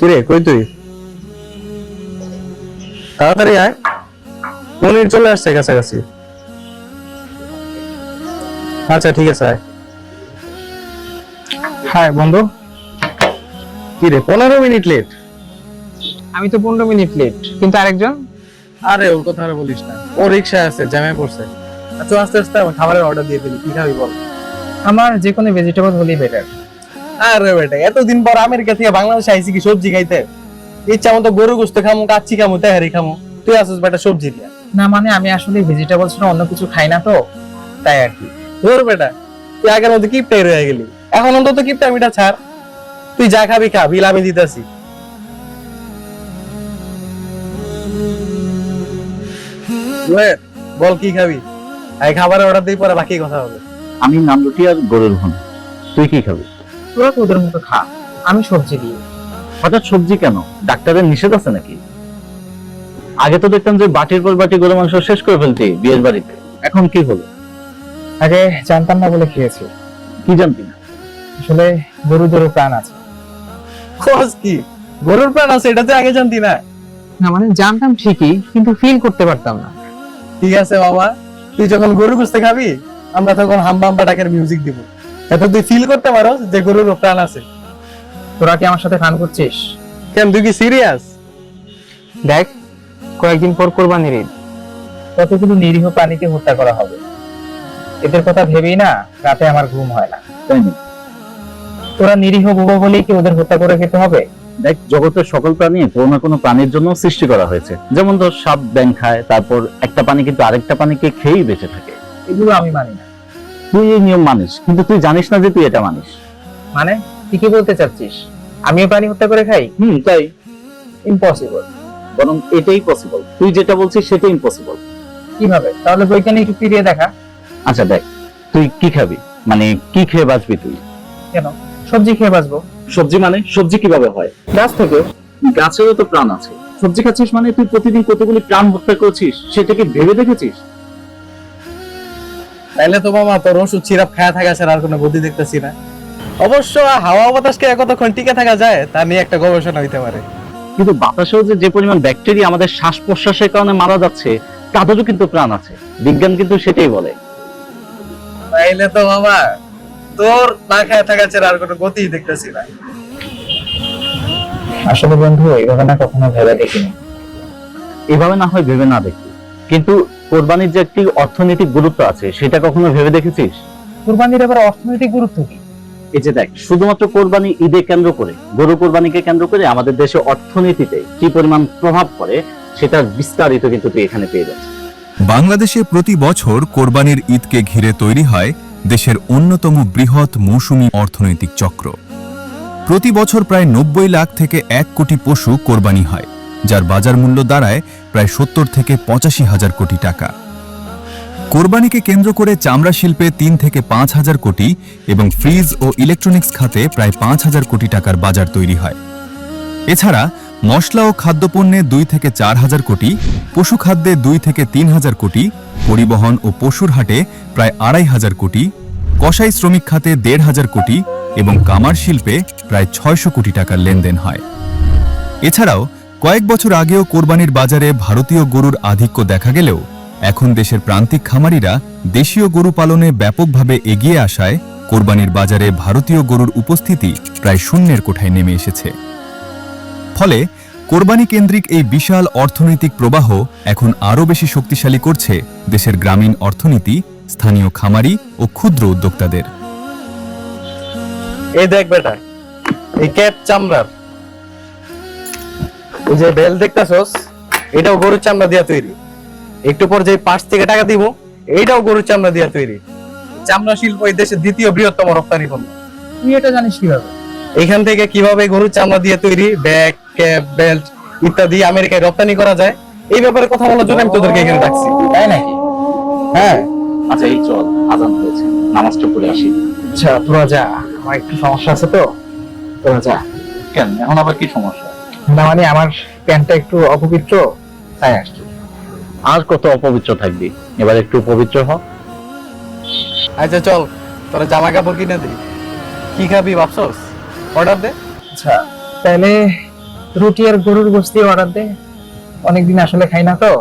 কিরে কই তুই? তাড়াতাড়ি আয়, পনির চলে আসছে কাছাকাছি। আচ্ছা ঠিক আছে আয়। হ্যাঁ বন্ধু, কিরে 15 মিনিট লেট? আমি তো 15 মিনিট লেট, কিন্তু আরেকজন? আরে ওর কথা আর বলিস না, ও রিক্সায় আছে, জ্যামে পড়ছে। আচ্ছা আস্তে আস্তে আমার খাবারের অর্ডার দিয়ে দিলি, কি খাবি বল? আমার যে কোনো ভেজিটেবল হলেই বেটার। আরে বেটা, এতদিন পর আমেরিকা থেকে বাংলাদেশে আইছি কি সবজি খাইতে? ইচ্ছা মতো গরু গোশত খামু, কাচ্চি খামু, তেহারি খামু, তুই আসিস বেটা সবজি দিয়া। না মানে আমি আসলে ভেজিটেবল ছাড়া অন্য কিছু খাই না তো, তাই আর কি। ধর বেটা, তুই আগের মতো কিপটাই রয়ে গেলি। এখন অন্তত কিপটা মিটা ছাড়, তুই যা খাবি খা, বিল আমি দিতেছি। বল কি খাবি? এই খাবারের অর্ডার দিই, পরে বাকি কথা হবে। আমি নান রুটি আর গরুর ঘন। তুই কি খাবি? তোরা তোদের মতো খা, আমি সবজি দিই। হঠাৎ সবজি কেন? ডাক্তারের নিষেধ আছে নাকি? আগে তো দেখতাম যে বাটির পর বাটি গরু মাংস শেষ করে ফেলতি বিয়ের বাড়িতে, এখন কি হলো? আগে জানতাম না বলে খেয়েছি। কি জানতি না? আসলে গরুদেরও প্রাণ আছে। খোঁজ কি গরুর প্রাণ আছে, এটা তুই আগে জানতি না? না মানে জানতাম ঠিকই, কিন্তু ফিল করতে পারতাম না। ঠিক আছে বাবা, তুই যখন গরু গুছতে খাবি, আমরা তখন হাম্বা হাম্বা ডাকের মিউজিক দিব, এত তুই ফিল করতে পারো যে গরুর প্রাণ আছে। তোরা কি আমার সাথে ফান করছিস? কেন, তুই কি সিরিয়াস? দেখ, কয়েকদিন পর কোরবানির ঈদ, কতগুলো নিরীহ প্রাণীকে হত্যা করা হবে। এদের কথা ভেবেই না রাতে আমার ঘুম হয় না। তাই না? তোরা নিরীহ বুড়ো বলেই কি ওদের হত্যা করে খেতে হবে? দেখ, জগতের সকল প্রাণী কোনো না কোনো প্রাণীর জন্য সৃষ্টি করা হয়েছে। যেমন ধর সাপ ব্যাঙ খায়, তারপর একটা প্রাণী কিন্তু আরেকটা প্রাণীকে খেয়েই বেঁচে থাকে। এগুলো আমি মানি না। তুই এই নিয়ম মানিস, কিন্তু তুই জানিস না যে তুই এটা মানিস। মানে তুই কি বলতে চাচ্ছিস? আমিও প্রাণী হত্যা করে খাই? তাই। ইম্পসিবল। বরং এটাই পসিবল, তুই যেটা বলছিস সেটা ইম্পসিবল। কিভাবে? তাহলে বৈজ্ঞানিক একটু ফিরিয়ে দেখা। আচ্ছা দেখ, তুই কি খাবি, মানে কি খেয়ে বাঁচবি তুই? কেন, সবজি খেয়ে বাঁচবো। সবজি মানে সবজি কিভাবে হয়? গাছ থেকে। গাছেরও তো প্রাণ আছে। সবজি খাচ্ছিস মানে তুই প্রতিদিন কতগুলি প্রাণ হত্যা করছিস, সেটা কি ভেবে দেখেছিস? তাইলে তো মামা তোর ওষুধ সিরাপ খায়া থাকা ছাড়া আর কোনো বুদ্ধি দেখতেছি না। অবশ্য হাওয়া বাতাসকে কতক্ষণ টিকে থাকা যায় তা নিয়ে একটা গবেষণা হইতে পারে। কিন্তু বাতাসেও যে পরিমাণ ব্যাকটেরিয়া আমাদের শ্বাস প্রশ্বাসের কারণে মারা যাচ্ছে, তাদেরও কিন্তু প্রাণ আছে। বিজ্ঞান কিন্তু সেটাই বলে। তাইলে তো মামা তোর না খায়া থাকা ছাড়া আর কোনো গতিই দেখতেছি না। আসলে বন্ধু, এইভাবে না কখনো ভেবে দেখিনি। এভাবে না হয় ভেবে না দেখি, কিন্তু কোরবানির যে একটি অর্থনৈতিক গুরুত্ব আছে, সেটা কখনো ভেবে দেখেছিস? কুরবানির আবার অর্থনৈতিক গুরুত্ব কি? এই যে দেখ, শুধুমাত্র কোরবানি ঈদে কেন্দ্র করে, গরু কোরবানিকে কেন্দ্র করে আমাদের দেশে অর্থনীতিতে কি পরিমাণ প্রভাব পড়ে, সেটা বিস্তারিত কিন্তু তুই এখানে পেয়ে যাচ্ছিস। বাংলাদেশে প্রতি বছর কোরবানির ঈদকে ঘিরে তৈরি হয় দেশের অন্যতম বৃহৎ মৌসুমী অর্থনৈতিক চক্র। প্রতি বছর প্রায় 90 লাখ থেকে 1 কোটি পশু কোরবানি হয়, যার বাজার মূল্য দাঁড়ায় প্রায় 70 থেকে 85 হাজার কোটি টাকা। কোরবানিকে কেন্দ্র করে চামড়া শিল্পে 3 থেকে 5 হাজার কোটি এবং ফ্রিজ ও ইলেকট্রনিক্স খাতে প্রায় 5 হাজার কোটি টাকার বাজার তৈরি হয়। এছাড়া মশলা ও খাদ্যপণ্যে 2 থেকে 4 হাজার কোটি, পশু খাদ্যে 2 থেকে 3 হাজার কোটি, পরিবহন ও পশুর হাটে প্রায় 2.5 হাজার কোটি, কসাই শ্রমিক খাতে 1.5 হাজার কোটি এবং কামার শিল্পে প্রায় 600 কোটি টাকার লেনদেন হয়। এছাড়াও কয়েক বছর আগেও কোরবানির বাজারে ভারতীয় গরুর আধিক্য দেখা গেলেও এখন দেশের প্রান্তিক খামারিরা দেশীয় গরু পালনে ব্যাপকভাবে এগিয়ে আসায় কোরবানির বাজারে ভারতীয় গরুর উপস্থিতি প্রায় শূন্যের কোঠায় নেমে এসেছে। ফলে কোরবানি কেন্দ্রিক এই বিশাল অর্থনৈতিক প্রবাহ এখন আরও বেশি শক্তিশালী করছে দেশের গ্রামীণ অর্থনীতি, স্থানীয় খামারি ও ক্ষুদ্র উদ্যোক্তাদের। এই দেখ বেটা, এই ক্যাপ চামড়ার এই যে বেল দেখতেছস, এটাও গরুর চামড়া দিয়া তৈরি। একটু পর যে পাশ থেকে টাকা দিব, এইটাও গরুর চামড়া দিয়া তৈরি। চামড়া শিল্প এই দেশের দ্বিতীয় বৃহত্তম রপ্তানি পণ্য। তুই এটা জানিস কিভাবে? এখান থেকে কিভাবে গরুর চামড়া দিয়ে তৈরি ব্যাগ, ক্যাপ, বেল্ট ইত্যাদি আমেরিকায় রপ্তানি করা যায়, এই ব্যাপারে কথা বলার জন্য আমি তোদেরকে এখানে ডাকছি। তাই নাকি? হ্যাঁ। আচ্ছা এই চল, আজান হয়েছে, নামাজটা পড়ে আসি। আচ্ছা তোরা যা, আমার একটু সমস্যা আছে তো, তোরা যা। কেন, এখন আবার কি সমস্যা? না মানে আমার প্যান্টটা একটু অপবিত্র, তাই আসছি। আর কত অপবিত্র থাকবি, এবার একটু পবিত্র হ। আচ্ছা চল, তোরা জামা কাপড় কিনে দিই। কি খাবি ভাবছস? অর্ডার দে। আচ্ছা তাহলে রুটি আর গরুর গোশত দিয়ে অর্ডার দে, অনেকদিন আসলে খাই না তো।